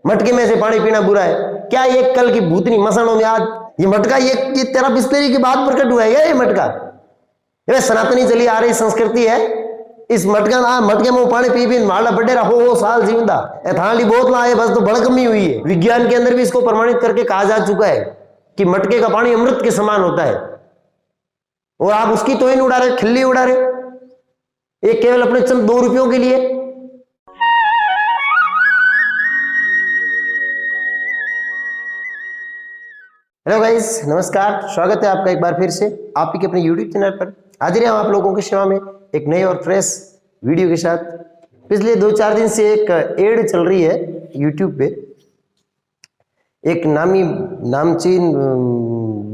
मटके में से पानी पीना बुरा है। क्या ये कल की भूतनी मसानों में आज ये मटका ये तेरा बिस्लेरी के बाद प्रकट हुआ है क्या? ये मटका ये सनातनी चली आ रही संस्कृति है। इस मटके में पानी पी पी माला बडेरा हो साल जीवंदा थाली बोतल आए बस तो भड़कमी हुई है। विज्ञान के अंदर भी इसको प्रमाणित करके कहा जा चुका है कि मटके का पानी अमृत के समान होता है और आप उसकी तोहिन उड़ा रहे, खिल्ली उड़ा रहे, एक केवल अपने चंद 2 रुपयों के लिए। हेलो गाइस, नमस्कार, स्वागत है आपका एक बार फिर से आप ही के अपने YouTube चैनल पर। हाजिर हैं हम आप लोगों की सेवा में एक नए और फ्रेश वीडियो के साथ। पिछले 2-4 दिन से एक एड चल रही है YouTube पे। एक नामचीन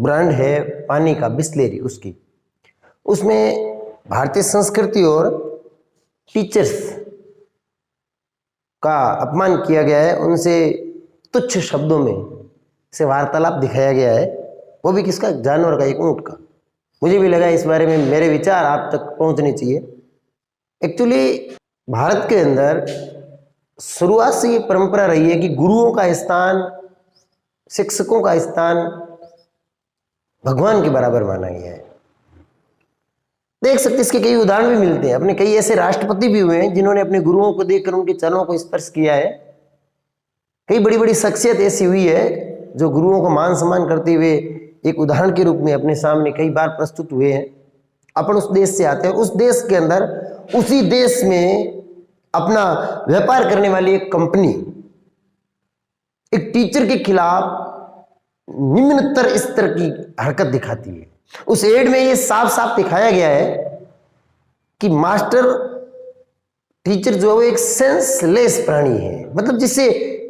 ब्रांड है पानी का, बिस्लेरी, उसमें भारतीय संस्कृति और टीचर्स का अपमान किया गया है। उनसे तुच्छ शब्दों में से वार्तालाप दिखाया गया है, वो भी किसका? जानवर का, एक ऊंट का। मुझे भी लगा इस बारे में मेरे विचार आप तक पहुंचने चाहिए। एक्चुअली भारत के अंदर शुरुआत से ये परंपरा रही है कि गुरुओं का स्थान, शिक्षकों का स्थान भगवान के बराबर माना गया है। देख सकते इसके कई उदाहरण भी मिलते हैं। अपने कई ऐसे राष्ट्रपति भी हुए हैं जिन्होंने अपने गुरुओं को देखकर उनके चरणों को स्पर्श किया है। कई बड़ी बड़ी शख्सियत ऐसी हुई है जो गुरुओं को मान सम्मान करते हुए एक उदाहरण के रूप में अपने सामने कई बार प्रस्तुत हुए हैं। अपन उस देश से आते हैं, उस देश के अंदर उसी देश में अपना व्यापार करने वाली एक कंपनी एक टीचर के खिलाफ निम्नतर स्तर की हरकत दिखाती है। उस एड में ये साफ साफ दिखाया गया है कि मास्टर टीचर जो है एक सेंसलेस प्राणी है, मतलब जिससे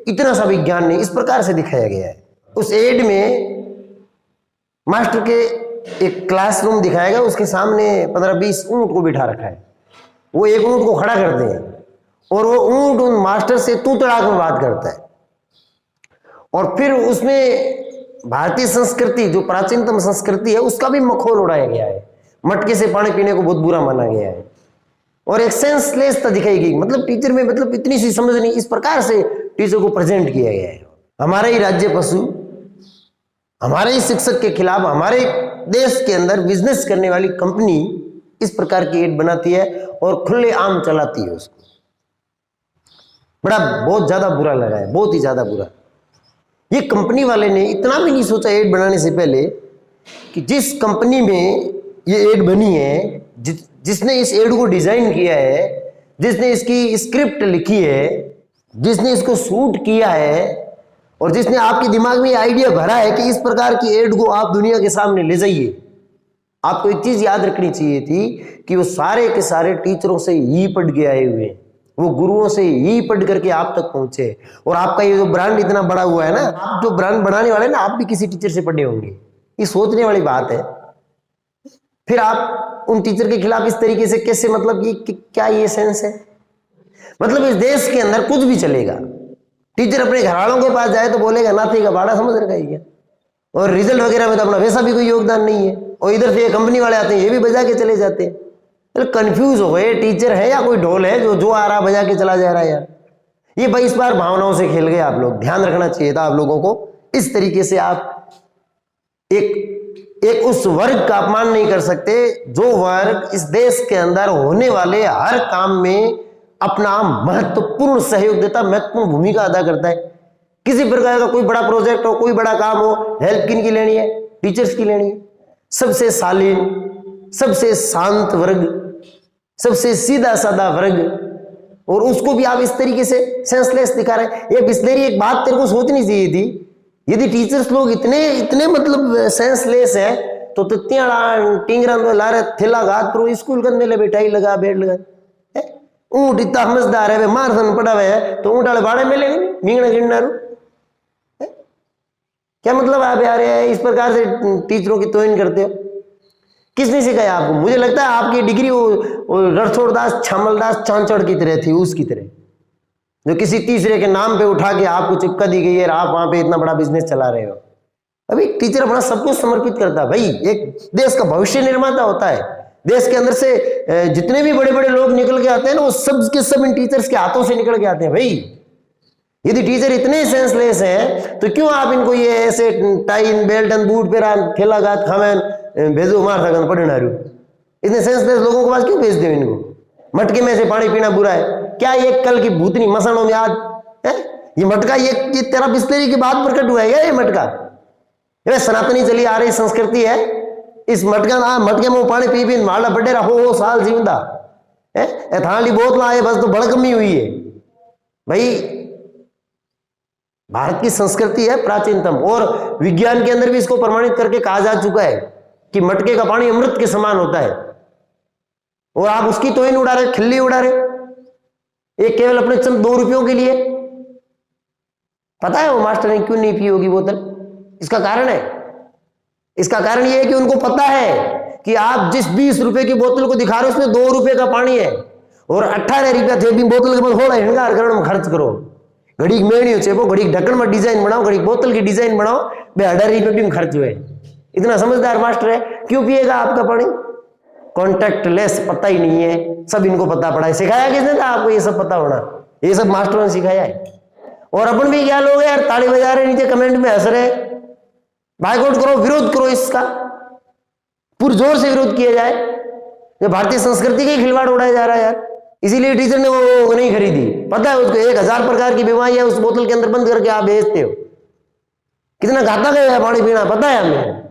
इतना सा विज्ञान नहीं, इस प्रकार से दिखाया गया है। उस एड में मास्टर के एक क्लासरूम दिखाया गया, उसके सामने 15-20 ऊंट को बिठा रखा है। वो एक ऊंट को खड़ा करते हैं और वो ऊंट उन मास्टर से तू तड़ाक में बात करता है। और फिर उसमें भारतीय संस्कृति, जो प्राचीनतम संस्कृति है, उसका भी मखौल उड़ाया गया है। मटके से पानी पीने को बहुत बुरा माना गया है और एक सेंसलेसता दिखाई गई। मतलब टीचर में मतलब इतनी सी समझ नहीं, इस प्रकार से टीचर को प्रेजेंट किया गया है। हमारा ही राज्य पशु, हमारे ही शिक्षक के खिलाफ हमारे देश के अंदर बिजनेस करने वाली कंपनी इस प्रकार की एड बनाती है और खुले आम चलाती है उसको। बहुत ज्यादा बुरा लगा है, बहुत ही ज्यादा बुरा। ये कंपनी वाले ने इतना भी नहीं सोचा एड बनाने से पहले कि जिस कंपनी में ये एड बनी है, जिसने इस एड को डिजाइन किया है, जिसने इसकी स्क्रिप्ट लिखी है, जिसने इसको शूट किया है और जिसने आपके दिमाग में आइडिया भरा है कि इस प्रकार की एड को आप दुनिया के सामने ले जाइए, आपको एक चीज याद रखनी चाहिए थी कि वो सारे के सारे टीचरों से ही पढ़ के आए हुए हैं, वो गुरुओं से ही पढ़ करके आप तक पहुंचे। और आपका ये जो ब्रांड इतना बड़ा हुआ है ना, आप जो ब्रांड बनाने वाले ना, आप भी किसी टीचर से पढ़े होंगे। ये सोचने वाली बात है। फिर आप उन टीचर के खिलाफ इस तरीके से कैसे, मतलब ये क्या ये सेंस है? मतलब इस देश के अंदर कुछ भी चलेगा। टीचर अपने घर वालों के पास जाए तो बोलेगा नाती का बाड़ा, समझ रखा है क्या? और रिजल्ट वगैरह में तो अपना वैसा भी कोई योगदान नहीं है। और इधर से ये कंपनी वाले आते हैं, ये भी बजा के चले जाते हैं। मतलब कंफ्यूज हो गए, टीचर है या कोई ढोल है जो आ रहा बजा के चला जा रहा है यार। ये भाई इस बार भावनाओं से खेल गए आप लोग, ध्यान रखना चाहिए था आप लोगों को। इस तरीके से आप एक उस वर्ग का अपमान नहीं कर सकते जो वर्ग इस देश के अंदर होने वाले हर काम में अपना महत्वपूर्ण सहयोग देता, महत्वपूर्ण भूमिका अदा करता है। किसी प्रकार का कोई बड़ा प्रोजेक्ट हो, कोई बड़ा काम हो, हेल्प किन की लेनी है? टीचर्स की लेनी है। सबसे शालीन, सबसे शांत वर्ग, सबसे सीधा साधा वर्ग, और उसको भी आप इस तरीके से सेंसलेस दिखा रहे हैं। ये बिस्लेरी, एक बात तेरे को सोचनी चाहिए थी, यदि टीचर्स लोग इतने मतलब सेंसलेस है तो टिंगरा लारे थेला घात पर स्कूल करने ले बैठाई लगा बेड लगा। ऊंट इतना समझदार है, मारसन पड़ा हुआ है तो ऊंट वाले बाड़े में लेंगे मींगना गिरना। क्या मतलब आप यार इस प्रकार से टीचरों की तोहिन करते हो? किसने सिखाया आपको? मुझे लगता है आपकी डिग्री वो रणछोड़दास, छामलदास, चांचड़ की तरह थी, उसकी तरह, जो किसी तीसरे के नाम पे उठा के आपको चिपका दी गई है, आप वहां पे इतना बड़ा बिजनेस चला रहे हो। अभी टीचर अपना सब कुछ समर्पित करता है भाई, एक देश का भविष्य निर्माता होता है। देश के अंदर से जितने भी बड़े बड़े लोग निकल के आते हैं ना, वो सब के सब इन टीचर्स के हाथों से निकल के आते हैं भाई। यदि टीचर इतने सेंसलेस हैं तो क्यों आप इनको ये ऐसे टाई बेल्ट एंड बूट पे थैला गात खावें भेजो मार सकन पढ़ना रही? इतने सेंसलेस लोगों के पास क्यों भेजते हो इनको? मटके में से पानी पीना बुरा है क्या? ये कल की भूतनी मसानों में आज है ये मटका, ये तेरा बिस्लेरी के बाद प्रकट हुआ है ये मटका? ये सनातनी चली आ रही संस्कृति है। इस मटके में पानी पी पी माला बडेरा हो साल जीवंदा है। थाली बोतल आए बस तो बड़कमी हुई है भाई। भारत की संस्कृति है प्राचीनतम, और विज्ञान के अंदर भी इसको प्रमाणित करके कहा जा चुका है कि मटके का पानी अमृत के समान होता है। और आप उसकी तोहिन उड़ा रहे, खिल्ली उड़ा रहे, एक केवल अपने चंद 2 रुपयों के लिए। पता है वो मास्टर ने क्यों नहीं पी होगी बोतल? इसका कारण है, इसका कारण यह है कि उनको पता है कि आप जिस 20 रुपए की बोतल को दिखा रहे हो उसमें 2 रुपए का पानी है, और 18 रुपया थे भी बोतल के बाद थोड़ा हिंगार करण में खर्च करो। घड़ी मेड़ी चेपो, घड़ी ढक्कन में डिजाइन बनाओ, घड़ी बोतल की डिजाइन बनाओ, 18 रुपये भी खर्च हुए। इतना समझदार मास्टर है, क्यों पिएगा आपका पानी? कॉन्टेक्ट लेस पता ही नहीं है, सब इनको पता पड़ा है। सिखाया किसने था आपको ये सब पता होना? ये सब मास्टरों ने सिखाया है। और अपन भी क्या लोग यार ताली बजा रहे, नीचे कमेंट में हंस रहे। बाइकआउट करो, विरोध करो, इसका पुरजोर से विरोध किया जाए। जो भारतीय संस्कृति का खिलवाड़ उड़ाया जा रहा है यार। इसीलिए टीचर ने वो नहीं खरीदी। पता है उसको 1000 प्रकार की बीमारियां उस बोतल के अंदर बंद करके आप भेजते हो। कितना घातक है पानी पीना, पता है हमें।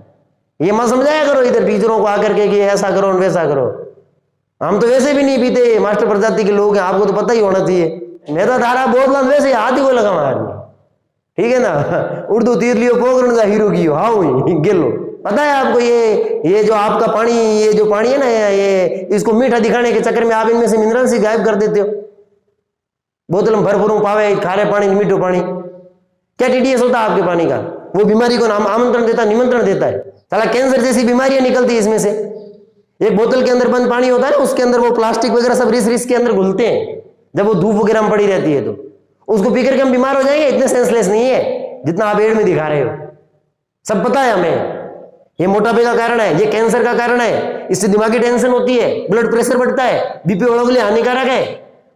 ये मत समझाया करो इधर टीचरों को आकर के कि ऐसा करो वैसा करो। हम तो वैसे भी नहीं पीते, मास्टर प्रजाति के लोग हैं, आपको तो पता ही होना चाहिए। मैं तो धारा बोतल वैसे हाथ ही को लगा मारने, ठीक है ना। उर्दू तीर लियो पोगरण का हीरो की हाँ गेलो। पता है आपको ये जो आपका पानी, ये जो पानी है ना, ये इसको मीठा दिखाने के चक्कर में आप इनमें से मिनरल्स ही गायब कर देते हो। बोतल में भरपूर पावे खारे पानी, मीठो पानी। क्या टीडीएस होता है आपके पानी का? वो बीमारी को आमंत्रण देता, निमंत्रण देता है। साला कैंसर जैसी बीमारियां निकलती है इसमें से। एक बोतल के अंदर बंद पानी होता है ना, उसके अंदर वो प्लास्टिक वगैरह सब रिस के अंदर घुलते हैं। जब वो धूप वगैरह में पड़ी रहती है तो उसको पी करके हम बीमार हो जाएंगे। इतने सेंसलेस नहीं है जितना आप एड में दिखा रहे हो। सब पता है हमें। ये मोटापे का कारण है, ये कैंसर का कारण है, इससे दिमागी टेंशन होती है, ब्लड प्रेशर बढ़ता है, बीपी वालों के लिए हानिकारक है।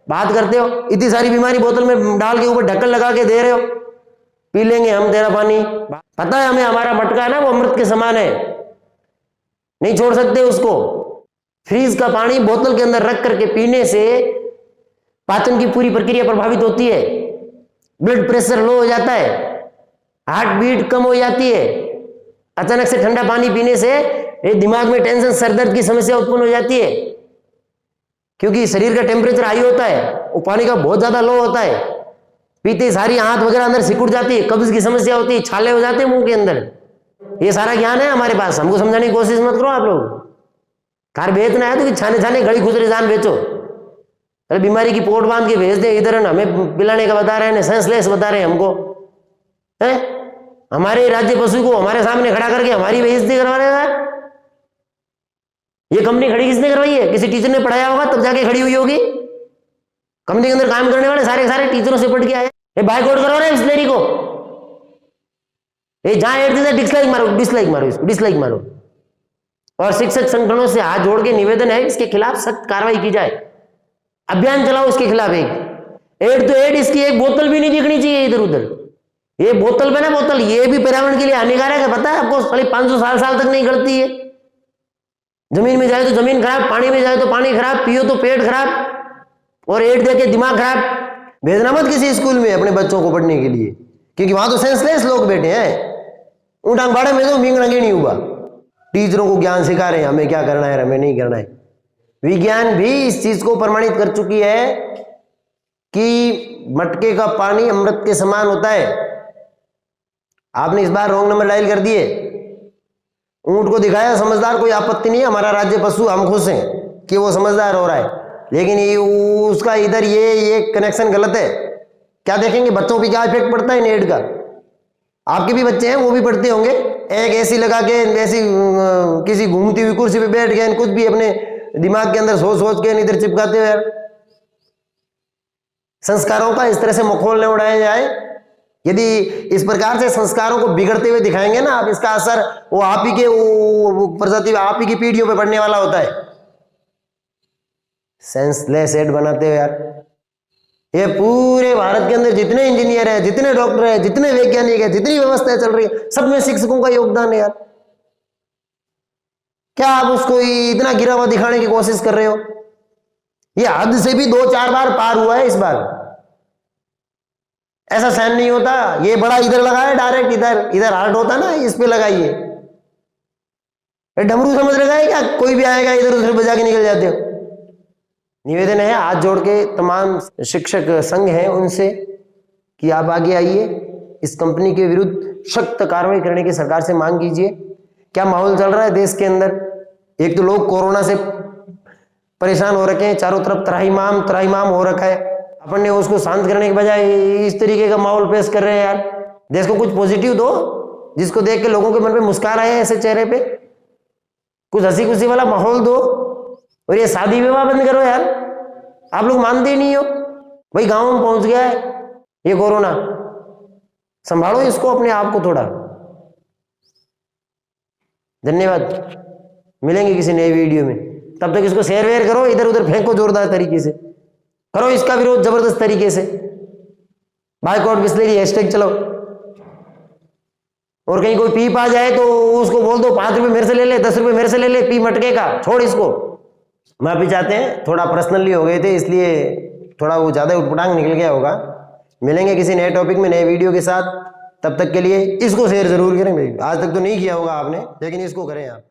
बात करते हो इतनी सारी बीमारी बोतल में डाल के ऊपर ढक्कन लगा के दे रहे हो। पी लेंगे हम तेरा पानी। पता है हमें हमारा मटका है ना वो अमृत के समान है, नहीं छोड़ सकते उसको। फ्रीज का पानी बोतल के अंदर रख करके पीने से पाचन की पूरी प्रक्रिया प्रभावित होती है, ब्लड प्रेशर लो हो जाता है, हार्ट बीट कम हो जाती है। अचानक से ठंडा पानी पीने से दिमाग में टेंशन, सरदर्द की समस्या उत्पन्न हो जाती है, क्योंकि शरीर का टेम्परेचर हाई होता है, वो पानी का बहुत ज्यादा लो होता है। पीते सारी हाथ वगैरह अंदर सिकुड़ जाती है, कब्ज की समस्या होती है, छाले हो जाते हैं मुंह के अंदर। ये सारा ज्ञान है हमारे पास, हमको समझाने की कोशिश मत करो आप लोग। कार बेचना है तो कि छाने छाने घड़ी खुसरे जान बेचो। अरे बीमारी की पोट बांध के भेज दे इधर, हमें पिलाने का बता रहे हैं, सेंसलेस बता रहे हैं हमको है। हमारे राज्य पशु को हमारे सामने खड़ा करके हमारी बेइज्जती करवा रहे हैं। ये कंपनी खड़ी किसने करवाई है? किसी टीचर ने पढ़ाया होगा तब जाके खड़ी हुई होगी। कंपनी के अंदर काम करने वाले सारे टीचरों से पढ़ के आए। बाइकआउट करो ना बिस्लेरी को। जहां एड देता डिसलाइक मारो, डिसलाइक मारो, इसको डिसलाइक मारो। और शिक्षक संगठनों से हाथ जोड़ के निवेदन है इसके खिलाफ सख्त कार्रवाई की जाए। अभियान चलाओ इसके खिलाफ। एक एड तो एड, इसकी एक बोतल भी नहीं दिखनी चाहिए इधर उधर। ये बोतल पे ना बोतल, ये भी पर्यावरण के लिए हानिकारक है, पता है आपको? 500 साल तक नहीं गलती है। जमीन में जाए तो जमीन खराब, पानी में जाए तो पानी खराब, पियो तो पेट खराब, और एड देके दिमाग खराब। भेजना मत किसी स्कूल में अपने बच्चों को पढ़ने के लिए, क्योंकि वहां तो सेंसलेस लोग बैठे हैं। ऊँटांग बाड़े में तो मींगना नहीं हुआ। टीचरों को ज्ञान सिखा रहे हैं हमें क्या करना है, हमें नहीं करना है। विज्ञान भी इस चीज को प्रमाणित कर चुकी है कि मटके का पानी अमृत के समान होता है। आपने इस बार रॉन्ग नंबर डायल कर दिए। ऊंट को दिखाया समझदार, कोई आपत्ति नहीं है, हमारा राज्य पशु, हम खुश हैं कि वो समझदार हो रहा है। लेकिन ये उसका इधर ये कनेक्शन गलत है। क्या देखेंगे बच्चों पे क्या इफेक्ट पड़ता है नेट का? आपके भी बच्चे हैं, वो भी पढ़ते होंगे। एक एसी लगा के ऐसी किसी घूमती हुई कुर्सी पे बैठ गए, कुछ भी अपने दिमाग के अंदर सोच के इधर चिपकाते हो यार। संस्कारों का इस तरह से मखौल न उड़ाया जाए। यदि इस प्रकार से संस्कारों को बिगड़ते हुए दिखाएंगे ना आप, इसका असर वो आप ही के प्रजाति, आप ही की पीढ़ियों पे पड़ने वाला होता है। सेंसलेस एड बनाते हो यार। ये पूरे भारत के अंदर जितने इंजीनियर हैं, जितने डॉक्टर हैं, जितने वैज्ञानिक हैं, जितनी व्यवस्थाएं चल रही है, सब में शिक्षकों का योगदान है यार। क्या आप उसको इतना गिरा हुआ दिखाने की कोशिश कर रहे हो? ये हद से भी 2-4 बार पार हुआ है इस बार। ऐसा सहन नहीं होता। ये बड़ा इधर लगा है, डायरेक्ट इधर इधर हार्ट होता ना, इस पे लगाइए। डमरू समझ रखा है क्या? कोई भी आएगा इधर उधर बजा के निकल जाते हो। निवेदन है हाथ जोड़ के तमाम शिक्षक संघ हैं उनसे कि आप आगे आइए, इस कंपनी के विरुद्ध सख्त कार्रवाई करने की सरकार से मांग कीजिए। क्या माहौल चल रहा है देश के अंदर? एक तो लोग कोरोना से परेशान हो रखे हैं, चारों तरफ त्राहिमाम हो रखा है। अपन ने उसको शांत करने के बजाय इस तरीके का माहौल पेश कर रहे हैं यार। देश को कुछ पॉजिटिव दो, जिसको देख के लोगों के मन पे मुस्कान आए, ऐसे चेहरे पे कुछ हंसी खुशी वाला माहौल दो। और ये शादी विवाह बंद करो यार, आप लोग मानते ही नहीं हो। भाई गांव में पहुंच गया है ये कोरोना, संभालो इसको अपने आप को थोड़ा। धन्यवाद, मिलेंगे किसी नए वीडियो में। तब तक इसको शेयर वेयर करो, इधर उधर फेंको, जोरदार तरीके से करो इसका विरोध, जबरदस्त तरीके से। बाइकआउट बिस्लेरी हैशटैग चलो। और कहीं कोई पीप आ जाए तो उसको बोल दो 5 रुपए मेरे से ले ले, 10 रुपए मेरे से ले ले, पी मटके का, छोड़ इसको। माफी चाहते हैं, थोड़ा पर्सनली हो गए थे, इसलिए थोड़ा वो ज्यादा उटपटांग निकल गया होगा। मिलेंगे किसी नए टॉपिक में, नए वीडियो के साथ। तब तक के लिए इसको शेयर जरूर करें। आज तक तो नहीं किया होगा आपने, लेकिन इसको करें आप।